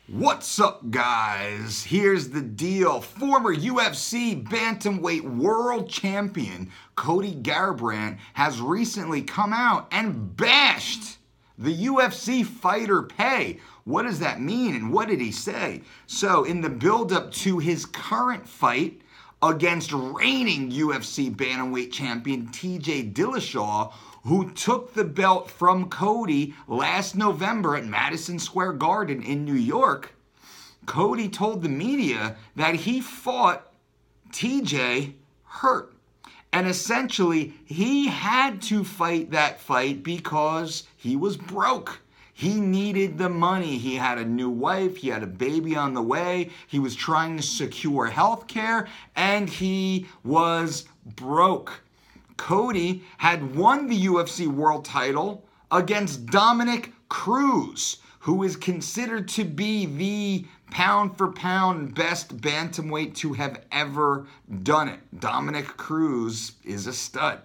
What's up, guys? Here's the deal. Former UFC bantamweight world champion Cody Garbrandt has recently come out and bashed the UFC fighter pay. What does that mean and what did he say? So in the build-up to his current fight against reigning UFC bantamweight champion TJ Dillashaw, who took the belt from Cody last November at Madison Square Garden in New York, Cody told the media that he fought TJ hurt. And essentially, he had to fight that fight because he was broke. He needed the money. He had a new wife. He had a baby on the way. He was trying to secure health care, and he was broke. Cody had won the UFC world title against Dominic Cruz, who is considered to be the pound-for-pound best bantamweight to have ever done it. Dominic Cruz is a stud.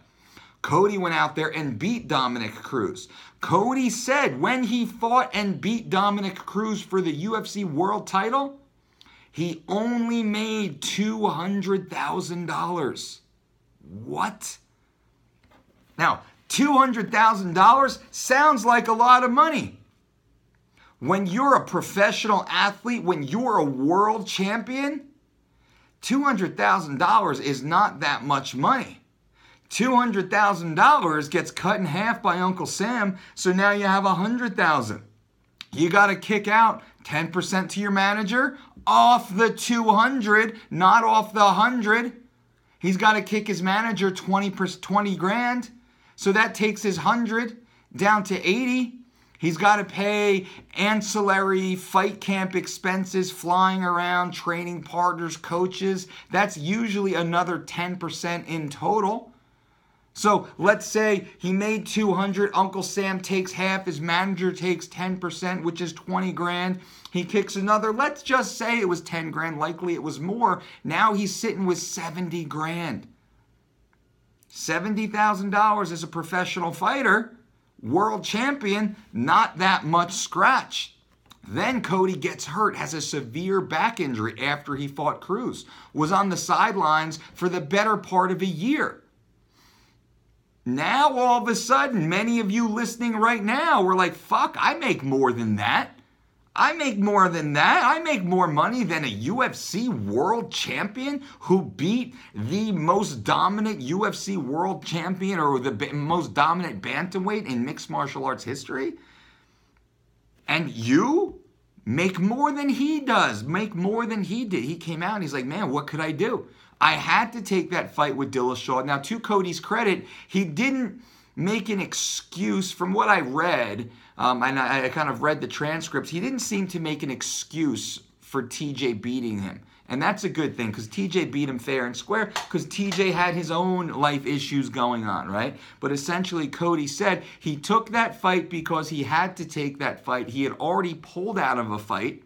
Cody went out there and beat Dominic Cruz. Cody said when he fought and beat Dominic Cruz for the UFC world title, he only made $200,000. What? Now, $200,000 sounds like a lot of money. When you're a professional athlete, when you're a world champion, $200,000 is not that much money. $200,000 gets cut in half by Uncle Sam, so now you have $100,000. You got to kick out 10% to your manager off the 200, not off the 100. He's got to kick his manager 20 grand. So that takes his 100 down to 80. He's got to pay ancillary fight camp expenses, flying around, training partners, coaches. That's usually another 10% in total. So let's say he made 200, Uncle Sam takes half, his manager takes 10%, which is 20 grand. He kicks another, let's just say it was 10 grand, likely it was more. Now he's sitting with 70 grand. $70,000 as a professional fighter, world champion, not that much scratch. Then Cody gets hurt, has a severe back injury after he fought Cruz, was on the sidelines for the better part of a year. Now, all of a sudden, many of you listening right now were like, fuck, I make more than that. I make more than that. I make more money than a UFC world champion who beat the most dominant UFC world champion or the most dominant bantamweight in mixed martial arts history. And you make more than he does, make more than he did. He came out and he's like, man, what could I do? I had to take that fight with Dillashaw. Now, to Cody's credit, he didn't make an excuse. From what I read, and I kind of read the transcripts, he didn't seem to make an excuse for TJ beating him. And that's a good thing because TJ beat him fair and square because TJ had his own life issues going on, right? But essentially, Cody said he took that fight because he had to take that fight. He had already pulled out of a fight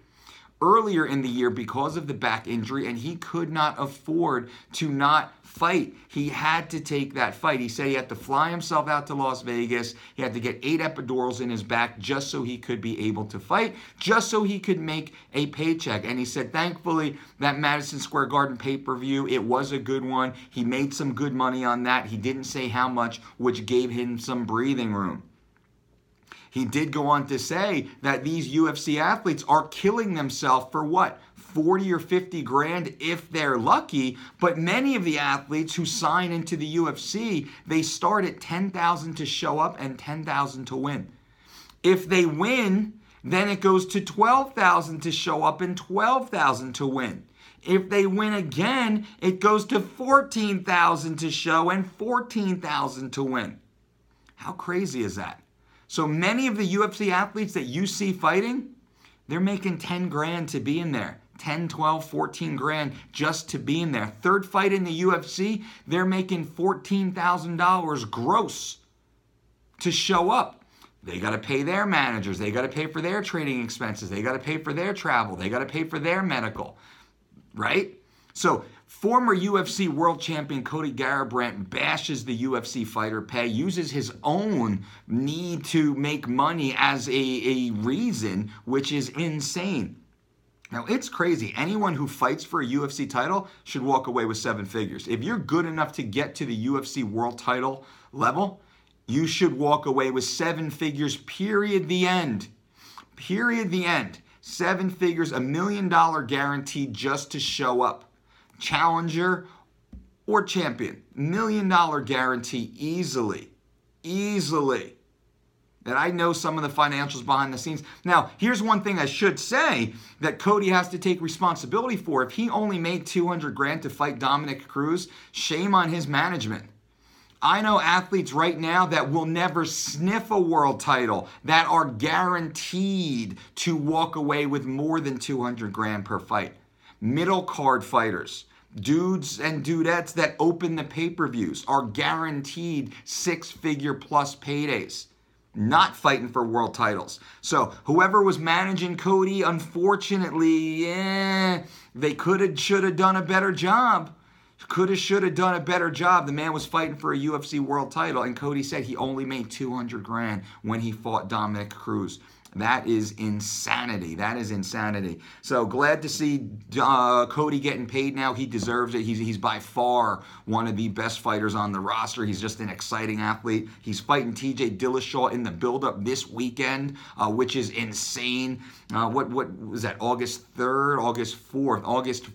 earlier in the year because of the back injury, and he could not afford to not fight. He had to take that fight. He said he had to fly himself out to Las Vegas. He had to get 8 epidurals in his back just so he could be able to fight, just so he could make a paycheck. And he said, thankfully, that Madison Square Garden pay-per-view, it was a good one. He made some good money on that. He didn't say how much, which gave him some breathing room. He did go on to say that these UFC athletes are killing themselves for what? 40 or 50 grand if they're lucky. But many of the athletes who sign into the UFC, they start at $10,000 to show up and $10,000 to win. If they win, then it goes to $12,000 to show up and $12,000 to win. If they win again, it goes to $14,000 to show and $14,000 to win. How crazy is that? So many of the UFC athletes that you see fighting, they're making 10 grand to be in there. 10, 12, 14 grand just to be in there. Third fight in the UFC, they're making $14,000 gross to show up. They got to pay their managers. They got to pay for their training expenses. They got to pay for their travel. They got to pay for their medical, right? So former UFC world champion Cody Garbrandt bashes the UFC fighter pay, uses his own need to make money as a reason, which is insane. Now, it's crazy. Anyone who fights for a UFC title should walk away with 7 figures. If you're good enough to get to the UFC world title level, you should walk away with 7 figures, period, the end. Period, the end. 7 figures, $1 million guaranteed just to show up. Challenger or champion. $1 million guarantee easily. Easily. And I know some of the financials behind the scenes. Now, here's one thing I should say that Cody has to take responsibility for. If he only made 200 grand to fight Dominic Cruz, shame on his management. I know athletes right now that will never sniff a world title that are guaranteed to walk away with more than 200 grand per fight. Middle card fighters, dudes and dudettes that open the pay-per-views are guaranteed 6-figure plus paydays. Not fighting for world titles. So whoever was managing Cody, unfortunately, they should have done a better job. Should have done a better job. The man was fighting for a UFC world title, and Cody said he only made 200 grand when he fought Dominic Cruz. That is insanity. That is insanity. So glad to see Cody getting paid now. He deserves it. He's by far one of the best fighters on the roster. He's just an exciting athlete. He's fighting TJ Dillashaw in the build-up this weekend, which is insane. What was that, August 3rd, August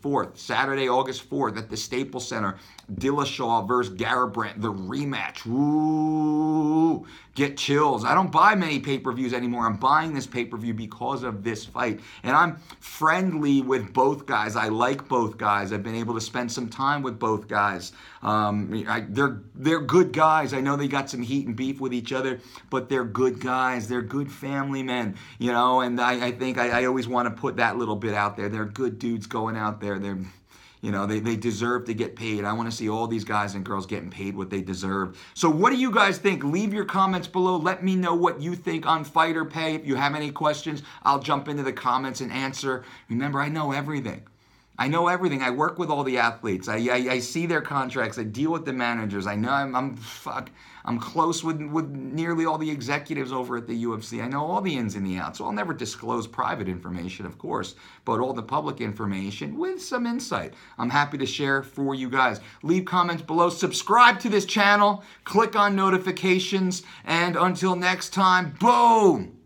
4th, Saturday, August 4th at the Staples Center. Dillashaw versus Garbrandt, the rematch. Ooh, get chills. I don't buy many pay-per-views anymore. I'm buying this pay-per-view because of this fight. And I'm friendly with both guys. I like both guys. I've been able to spend some time with both guys. They're good guys. I know they got some heat and beef with each other, but they're good guys. They're good family men, you know, and I think I always want to put that little bit out there. They're good dudes going out there. They deserve to get paid. I want to see all these guys and girls getting paid what they deserve. So what do you guys think? Leave your comments below. Let me know what you think on fighter pay. If you have any questions, I'll jump into the comments and answer. Remember, I know everything. I know everything. I work with all the athletes. I see their contracts. I deal with the managers. I know I'm close with nearly all the executives over at the UFC. I know all the ins and the outs. So I'll never disclose private information, of course, but all the public information with some insight. I'm happy to share for you guys. Leave comments below. Subscribe to this channel. Click on notifications. And until next time, boom!